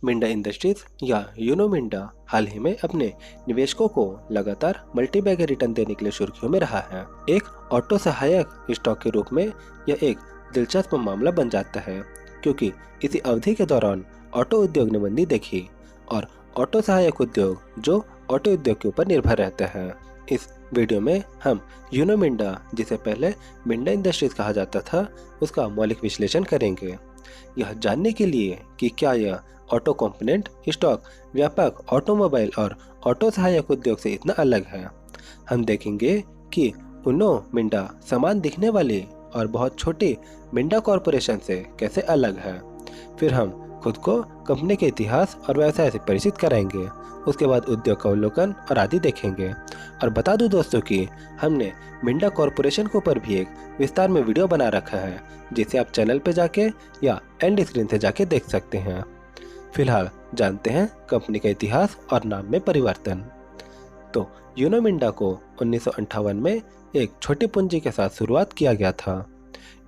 Minda industries या Uno Minda हाल ही में अपने निवेशकों को लगातार मल्टीबैगर रिटर्न देने के लिए सुर्खियों में रहा है। एक ऑटो सहायक स्टॉक के रूप में यह एक दिलचस्प मामला बन जाता है क्योंकि इसी अवधि के दौरान ऑटो उद्योग ने मंदी देखी और ऑटो सहायक उद्योग जो ऑटो उद्योग के ऊपर निर्भर रहता है। इस वीडियो में हम यूनो मिंडा, जिसे पहले मिंडा इंडस्ट्रीज कहा जाता था, उसका मौलिक विश्लेषण करेंगे, यह जानने के लिए कि क्या यह ऑटो कंपोनेंट स्टॉक व्यापक ऑटोमोबाइल और ऑटो सहायक उद्योग से इतना अलग है। हम देखेंगे कि यूनो मिंडा समान दिखने वाली और बहुत छोटी मिंडा कॉरपोरेशन से कैसे अलग है। फिर हम खुद को कंपनी के इतिहास और व्यवसाय से परिचित कराएंगे। उसके बाद उद्योग का अवलोकन और आदि देखेंगे। और बता दूं दोस्तों कि हमने मिंडा कॉरपोरेशन के ऊपर भी एक विस्तार में वीडियो बना रखा है, जिसे आप चैनल पे जाके या एंड स्क्रीन से जाके देख सकते हैं। फिलहाल जानते हैं कंपनी का इतिहास और नाम में परिवर्तन। तो यूनो मिंडा को 1958 में एक छोटी पूंजी के साथ शुरुआत किया गया था।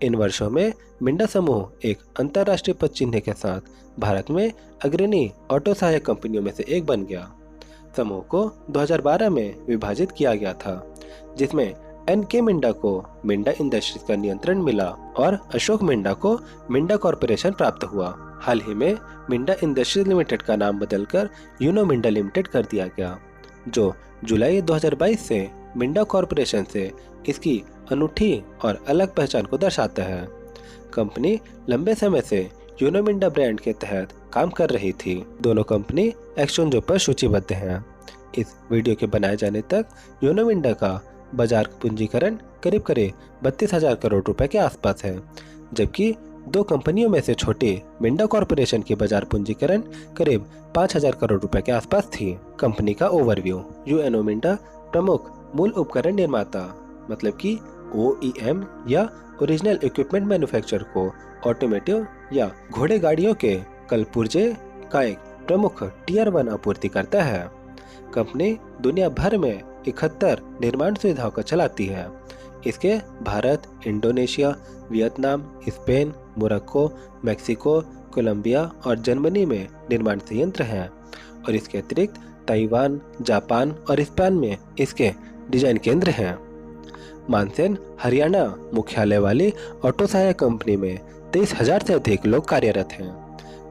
इन वर्षों में मिंडा समूह एक अंतर्राष्ट्रीय पद चिन्ह के साथ भारत में अग्रणी ऑटो सहायक कंपनियों में से एक बन गया। समूह को 2012 में विभाजित किया गया था, जिसमें एन.के. मिंडा को मिंडा इंडस्ट्रीज का नियंत्रण मिला और अशोक मिंडा को मिंडा कॉरपोरेशन प्राप्त हुआ। हाल ही में मिंडा इंडस्ट्रीज लिमिटेड का नाम बदलकर यूनो मिंडा लिमिटेड कर दिया गया, जो जुलाई 2022 से मिंडा कॉरपोरेशन से इसकी अनूठी और अलग पहचान को दर्शाता है। कंपनी लंबे समय से यूनो मिंडा ब्रांड के तहत काम कर रही थी। दोनों कंपनी एक्सचेंजों पर सूचीबद्ध हैं। इस वीडियो के बनाए जाने तक यूनो मिंडा का बाजार पूंजीकरण करीब 32,000 करोड़ रुपए के आसपास है, जबकि दो कंपनियों में से छोटी मिंडा कॉरपोरेशन की बाजार पूंजीकरण करीब 5,000 करोड़ रुपए के आसपास थी। कंपनी का ओवरव्यू। यूनो मिंडा प्रमुख मूल उपकरण निर्माता मतलब कि OEM या ओरिजिनल इक्विपमेंट मैन्युफैक्चरर को ऑटोमेटिव या घोड़े गाड़ियों के कलपुर्जे का एक प्रमुख टियर 1 आपूर्ति करता है। कंपनी दुनिया भर में 71 निर्माण सुविधाओं का चलाती है। इसके Bharat, Indonesia, Vietnam, Spain, Morocco, Mexico, Colombia और जर्मनी में निर्माण संयंत्र हैं और इसके अतिरिक्त ताइवान, जापान और स्पेन में इसके डिजाइन केंद्र हैं। मानसेन हरियाणा मुख्यालय वाली ऑटो सहायक कंपनी में 23,000 से अधिक लोग कार्यरत हैं।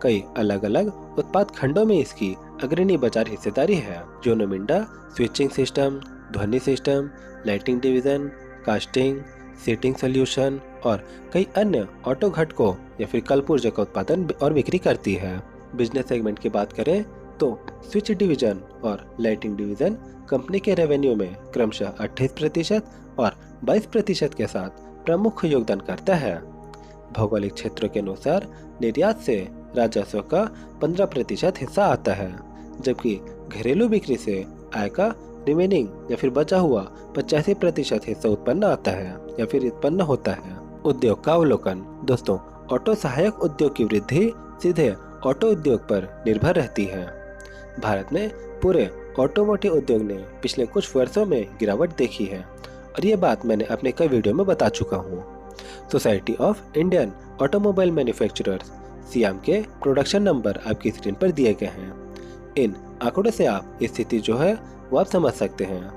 कई अलग अलग उत्पाद खंडों में इसकी अग्रणी बाजार हिस्सेदारी है। यूनो मिंडा स्विचिंग सिस्टम, ध्वनि system, lighting division, casting, seating solution और कई अन्य ऑटो घटकों या फिर कलपुर्जे का उत्पादन और बिक्री करती है। बिजनेस सेगमेंट की बात करें तो स्विच डिवीजन और लाइटिंग डिवीजन कंपनी के रेवेन्यू में क्रमशः 28% और 22% के साथ प्रमुख योगदान करता है। भौगोलिक क्षेत्रों के अनुसार निर्यात से राजस्व का 15% हिस्सा आता है, जबकि घरेलू बिक्री से आय का रिमेनिंग या फिर बचा हुआ 85% हिस्सा उत्पन्न आता है या फिर उत्पन्न होता है। उद्योग का अवलोकन। दोस्तों, ऑटो सहायक उद्योग की वृद्धि सीधे ऑटो उद्योग पर निर्भर रहती है। भारत में पूरे ऑटोमोटिव उद्योग ने पिछले कुछ वर्षों में गिरावट देखी है और ये बात मैंने अपने कई वीडियो में बता चुका हूँ। Society of Indian automobile manufacturers SIAM के प्रोडक्शन नंबर आपकी स्क्रीन पर दिए गए हैं। इन आंकड़ों से आप स्थिति जो है वो आप समझ सकते हैं,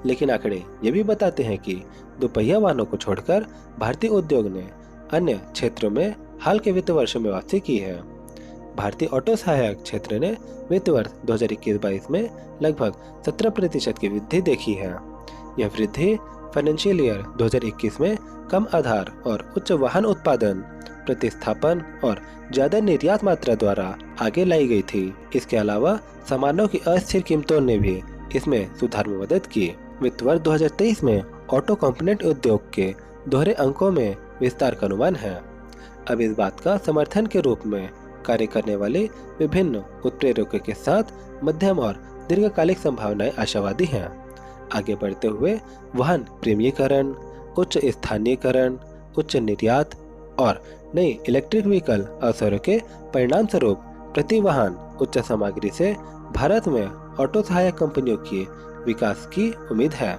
लेकिन आंकड़े ये भी बताते हैं कि दोपहिया वाहनों को छोड़कर भारतीय उद्योग ने अन्य क्षेत्रों में हाल के वित्त वर्षों में वापसी की है। भारतीय ऑटो सहायक क्षेत्र ने वित्त वर्ष 2021-22 में लगभग 17% की वृद्धि देखी है। यह वृद्धि फाइनेंशियल ईयर 2021 में कम आधार और उच्च वाहन उत्पादन, प्रतिस्थापन और ज्यादा निर्यात मात्रा द्वारा आगे लाई गई थी। इसके अलावा सामानों की अस्थिर कीमतों ने भी इसमें सुधार में मदद की। वित्त वर्ष 2023 में ऑटो कंपोनेंट उद्योग के दोहरे अंकों में विस्तार का अनुमान है। अब इस बात का समर्थन के रूप में कार्य करने वाले विभिन्न उत्प्रेरकों के साथ मध्यम और दीर्घकालिक संभावनाएं आशावादी हैं। आगे बढ़ते हुए वाहन प्रीमियकरण, उच्च स्थानीयकरण, उच्च निर्यात और नई इलेक्ट्रिक व्हीकल अवसरों के परिणाम स्वरूप प्रति वाहन उच्च सामग्री से भारत में ऑटो सहायक कंपनियों के विकास की उम्मीद है।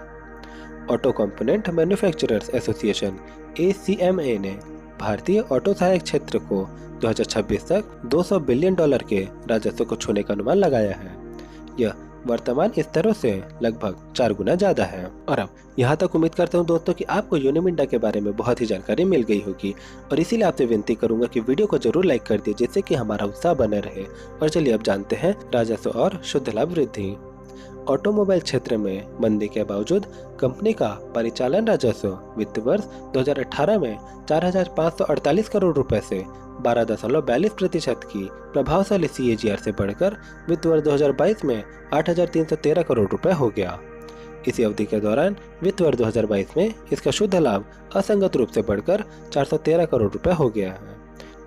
Auto component manufacturers association ACMA ने भारतीय ऑटो सहायक क्षेत्र को 2026 तक $200 बिलियन के राजस्व को छूने का अनुमान लगाया है। यह वर्तमान स्तरों से लगभग 4 गुना ज्यादा है। और अब यहाँ तक उम्मीद करता हूँ दोस्तों कि आपको यूनिमिंडा के बारे में बहुत ही जानकारी मिल गई होगी, और इसीलिए आपसे विनती करूंगा कि वीडियो को जरूर लाइक कर दिए, जिससे कि हमारा उत्साह बने रहे। और चलिए अब जानते हैं राजस्व और शुद्ध लाभ वृद्धि। ऑटोमोबाइल क्षेत्र में मंदी के बावजूद कंपनी का परिचालन राजस्व वित्त वर्ष 2018 में 4,548 करोड़ रुपए से 12.42% की प्रभावशाली CAGR से बढ़कर वित्त वर्ष 2022 में 8,313 करोड़ रुपए हो गया। इसी अवधि के दौरान वित्त वर्ष 2022 में इसका शुद्ध लाभ असंगत रूप से बढ़कर 413 करोड़ रुपए हो गया है,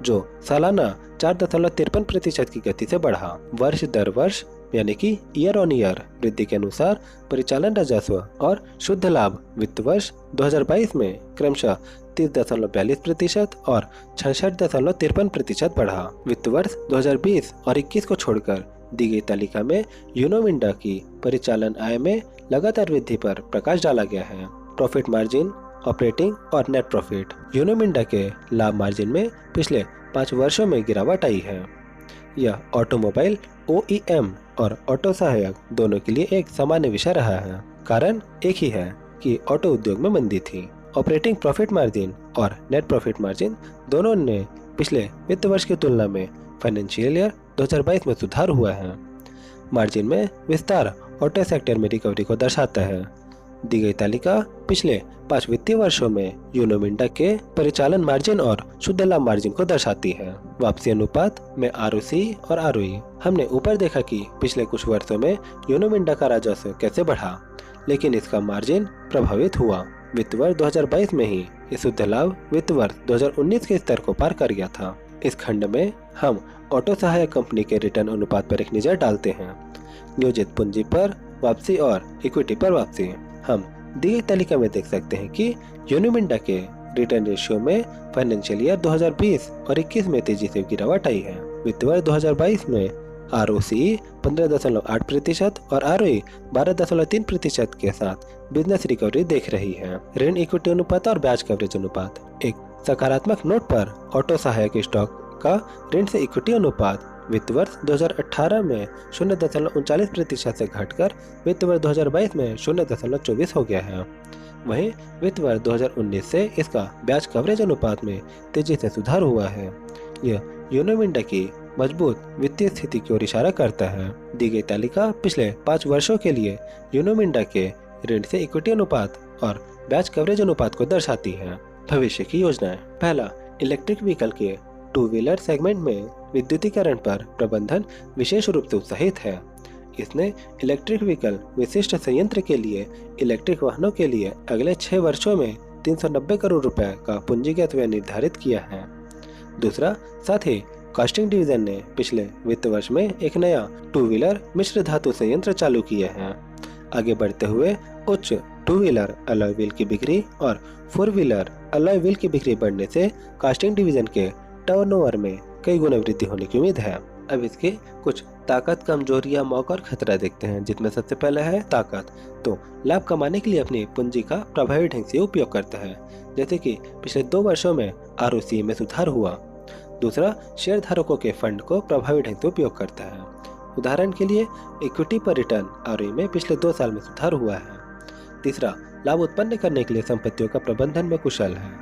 जो सालाना 4.53% की गति से बढ़ा। वर्ष दर वर्ष यानी कि ईयर ऑन ईयर वृद्धि के अनुसार परिचालन राजस्व और शुद्ध लाभ वित्त वर्ष 2022 में क्रमशः 30.42% और 66.53% बढ़ा। वित्त वर्ष 2020 और 21 को छोड़कर दी गई तालिका में यूनोमिंडा की परिचालन आय में लगातार वृद्धि पर प्रकाश डाला गया है। प्रॉफिट मार्जिन, ऑपरेटिंग और नेट प्रॉफिट। यूनोमिंडा के लाभ मार्जिन में पिछले 5 वर्षों में गिरावट आई है। यह ऑटोमोबाइल OEM और ऑटो सहायक दोनों के लिए एक सामान्य विषय रहा है। कारण एक ही है कि ऑटो उद्योग में मंदी थी। ऑपरेटिंग प्रॉफिट मार्जिन और नेट प्रॉफिट मार्जिन दोनों ने पिछले वित्त वर्ष की तुलना में फाइनेंशियल ईयर 2022 में सुधार हुआ है। मार्जिन में विस्तार ऑटो सेक्टर में रिकवरी को दर्शाता है। दी गई तालिका पिछले 5 वित्तीय वर्षों में यूनोमिंडा के परिचालन मार्जिन और शुद्ध लाभ मार्जिन को दर्शाती है। वापसी अनुपात में ROC और ROE। हमने ऊपर देखा कि पिछले कुछ वर्षों में यूनोमिंडा का राजस्व कैसे बढ़ा, लेकिन इसका मार्जिन प्रभावित हुआ। वित्त वर्ष 2022 में ही इस शुद्ध लाभ वित्त वर्ष 2019 के स्तर को पार कर गया था। इस खंड में हम ऑटो सहायक कंपनी के रिटर्न अनुपात पर एक नजर डालते हैं। नियोजित पूंजी पर वापसी और इक्विटी पर वापसी। हम दी गई तालिका में देख सकते हैं कि यूनिमिंडा के रिटर्न रेशियो में फाइनेंशियल ईयर 2020 और 21 में तेजी से गिरावट आई है। वित्त वर्ष 2022 में ROCE 15.8% और ROE 12.3% के साथ बिजनेस रिकवरी देख रही है। ऋण इक्विटी अनुपात और ब्याज कवरेज अनुपात। एक सकारात्मक नोट पर ऑटो सहायक स्टॉक का ऋण से इक्विटी अनुपात वित्त वर्ष 2018 में 0.39% से घटकर वित्त वर्ष 2022 में 0.24 हो गया है। वहीं वित्त वर्ष 2019 से इसका ब्याज कवरेज अनुपात में तेजी से सुधार हुआ है। यह यूनोमिंडा की मजबूत वित्तीय स्थिति की ओर इशारा करता है। दी गई तालिका पिछले 5 वर्षों के लिए यूनोमिंडा के ऋण से इक्विटी अनुपात और ब्याज कवरेज अनुपात को दर्शाती है। भविष्य की योजनाएं। पहला, इलेक्ट्रिक व्हीकल के 2 व्हीलर सेगमेंट में विद्युतीकरण पर प्रबंधन विशेष रूप से उत्साहित है। इसने इलेक्ट्रिक व्हीकल विशिष्ट संयंत्र के लिए इलेक्ट्रिक वाहनों के लिए अगले 6 वर्षों में 390 करोड़ रुपए का पूंजीगत व्यय निर्धारित किया है। दूसरा, साथ ही कास्टिंग डिवीजन ने पिछले वित्त वर्ष में एक नया 2 व्हीलर मिश्र धातु संयंत्र चालू किया है। आगे बढ़ते हुए उच्च 2 व्हीलर अलॉय व्हील की बिक्री और 4 व्हीलर अलॉय व्हील की बिक्री बढ़ने से कास्टिंग डिवीजन के टर्नओवर में कई गुना वृद्धि होने की उम्मीद है। अब इसके कुछ ताकत, कमजोरियां, मौका और खतरा देखते हैं, जिसमें सबसे पहला है ताकत। तो लाभ कमाने के लिए अपनी पूंजी का प्रभावी ढंग से उपयोग करता है, जैसे कि पिछले 2 वर्षों में ROCE में सुधार हुआ। दूसरा, शेयर धारकों के फंड को प्रभावी ढंग से उपयोग करता है। उदाहरण के लिए इक्विटी पर रिटर्न ROE में पिछले 2 साल में सुधार हुआ है। तीसरा, लाभ उत्पन्न करने के लिए संपत्तियों का प्रबंधन में कुशल है,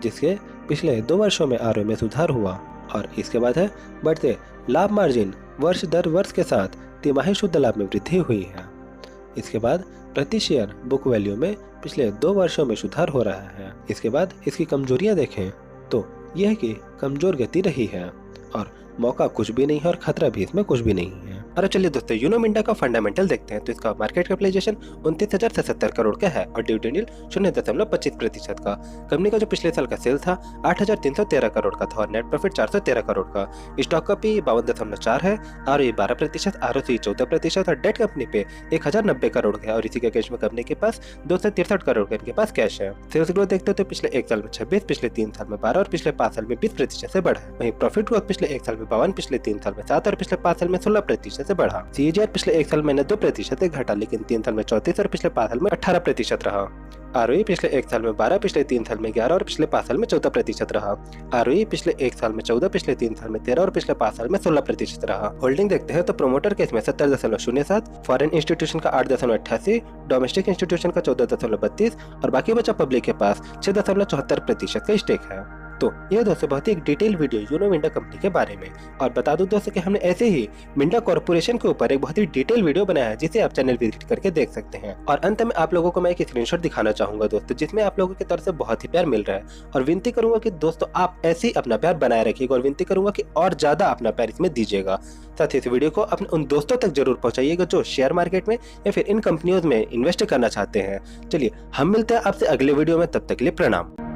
जिसके पिछले 2 वर्षों में ROE में सुधार हुआ। और इसके बाद है बढ़ते लाभ मार्जिन। वर्ष दर वर्ष के साथ तिमाही शुद्ध लाभ में वृद्धि हुई है। इसके बाद प्रति शेयर बुक वैल्यू में पिछले 2 वर्षों में सुधार हो रहा है। इसके बाद इसकी कमजोरियां देखें तो यह कि कमजोर गति रही है और मौका कुछ भी नहीं है और खतरा भी इसमें कुछ भी नहीं है। और चलिए दोस्तों, यूनोमिंडा का फंडामेंटल देखते हैं तो इसका मार्केट कैपिटलाइजेशन 29,070 करोड़ का है और डिविडेंड यील्ड 0.25% का। कंपनी का जो पिछले साल का सेल था 8,313 करोड़ का था और नेट प्रॉफिट 413 करोड़ का। स्टॉक का पी 52.4 है, ROE 12%, ROCE 14% और डेट कंपनी पे 1,090 करोड़ है और इसी के कैश में कंपनी के पास 263 करोड़ का इनके पास कैश है। सेल्स ग्रोथ देखते हो तो पिछले 1 साल में 26, पिछले 3 साल में 12 और पिछले 5 साल में 20% से बढ़ा है। वहीं प्रॉफिट ग्रोथ पिछले 1 साल में 52, पिछले 3 साल में 7 और पिछले 5 साल में 16% से बढ़ा। CAGR पिछले 1 साल में 2% से घटा, लेकिन 3 साल में 34 और पिछले 5 साल में 18% रहा। ROE पिछले 1 साल में 12, पिछले 3 साल में 11 और पिछले 5 साल में 14% रहा। ROE पिछले 1 साल में 14, पिछले 3 साल में 13 और पिछले 5 साल में 16% रहा। होल्डिंग देखते हैं तो प्रोमोटर के इसमें 70.07, फॉरेन इंस्टीट्यूशन का 8.88, डोमेस्टिक इंस्टीट्यूशन का 14.32 और बाकी बचा पब्लिक के पास 6.74% का स्टेक है। तो यह दोस्तों बहुत ही एक detail video Uno Minda company के बारे में। और बता दूं दोस्तों कि हमने ऐसे ही मिंडा कॉर्पोरेशन के ऊपर एक बहुत ही डिटेल वीडियो बनाया है, जिसे आप चैनल विजिट करके देख सकते हैं। और अंत में आप लोगों को मैं एक स्क्रीनशॉट दिखाना चाहूंगा दोस्तों, जिसमें आप लोगों की तरफ से बहुत ही प्यार मिल रहा है। और विनती करूंगा कि दोस्तों आप ऐसे ही अपना प्यार बनाए रखिएगा, और विनती करूंगा कि और ज्यादा अपना प्यार इसमें दीजिएगा। साथ ही इस वीडियो को अपने उन दोस्तों तक जरूर पहुंचाइएगा जो शेयर मार्केट में या फिर इन कंपनियों में इन्वेस्ट करना चाहते हैं। चलिए हम मिलते हैं आपसे अगले वीडियो में, तब तक के लिए प्रणाम।